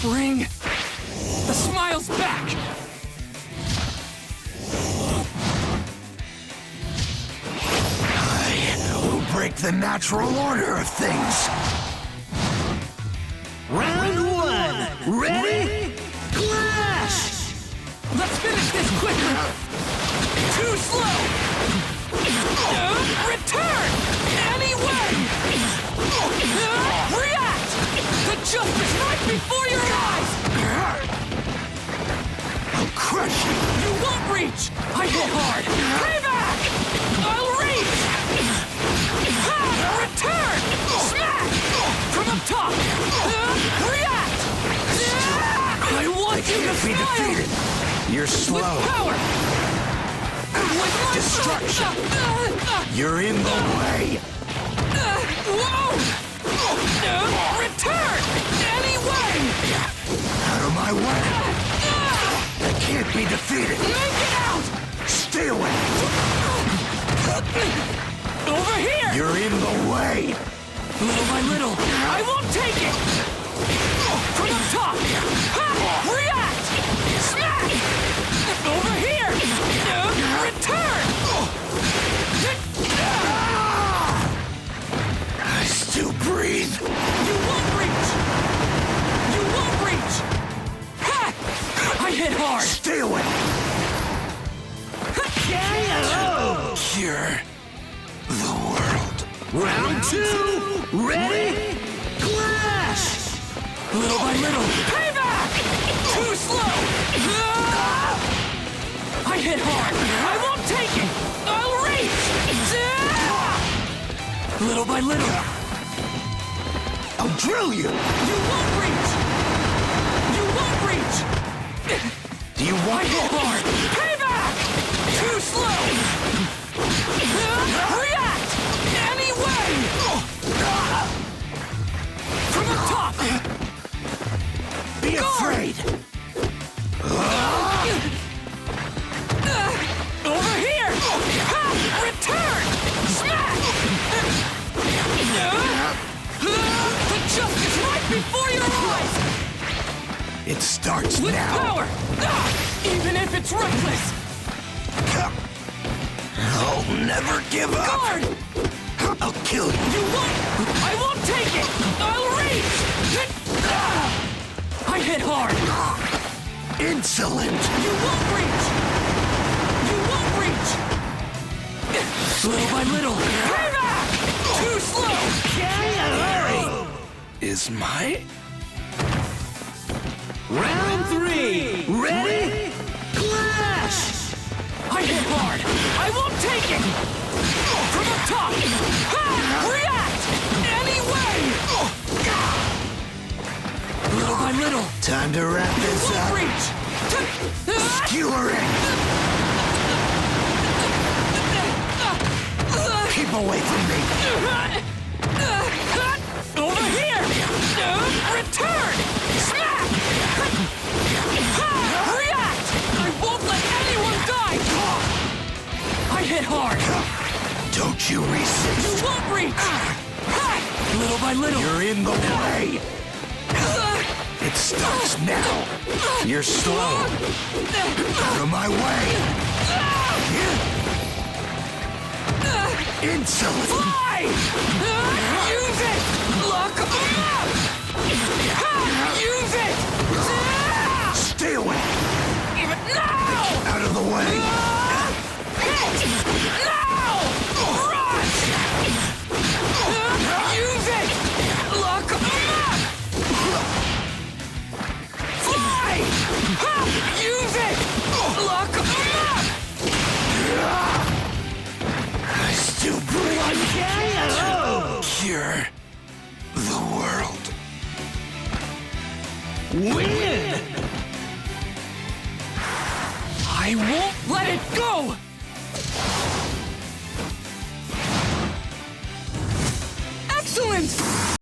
Bring the smiles back! I will break the natural order of things. Round one! Ready? Clash! Let's finish this quickly! Too slow! Return! Anyway! React! The justice right before your eyes! I'll crush you! You won't reach! I hit hard! Payback! I'll reach! Ha! Return! Smack! From up top! React! I want you to Be smile! defeated! You're With slow! power! With my Destruction! You're in the way! Whoa! Return! Anyway! Out of my way! I can't be defeated! Make it out! Stay away! Over here! You're in the way! Little by little, I won't take it! From up top! Ha! React! Smack! Over here! Return! I still breathe! You won't reach! You won't reach! Ha! I hit hard! Stay away! KO! Cure the world. Round two! Ready? Clash! Little by little, payback! Too slow! I hit hard! I won't take it! I'll reach! Little by little, I'll drill you! you won't reach! You won't reach! Do you I want hit hard! Payback! Too slow! React! Anyway! From the top! Be afraid! Over here! Ha! Return! Smack! The justice right before your eyes! It starts With now! power! Even if it's reckless! I'll never give up! Guard! I'll kill you! You won't! I won't take it! I'll reach! I hit hard! Insolent! You won't reach! You won't reach! Little by little, payback! Too slow! KO! Is my... Round three! Ready? Clash! I hit hard! I won't take it! From up top! Ha! React! Anyway! Little by little, Time to wrap this won't up! reach! Skewer it! Keep away from me! Over here! Return! Smack! React! I won't let anyone die! I hit hard! Don't you You resist! won't reach! Little by little, You're in the way! It starts now! You're slow! Out of my way! Insolent! fly! Use it! Lock 'em up! Use it! Stay away! Now! Out of the way! Hit! Now! Rush! Use it! Lock 'em up! Fly! Use it! Lock 'em up! I still breathe! KO! Cure the world. Win! I won't let it go! Excellent!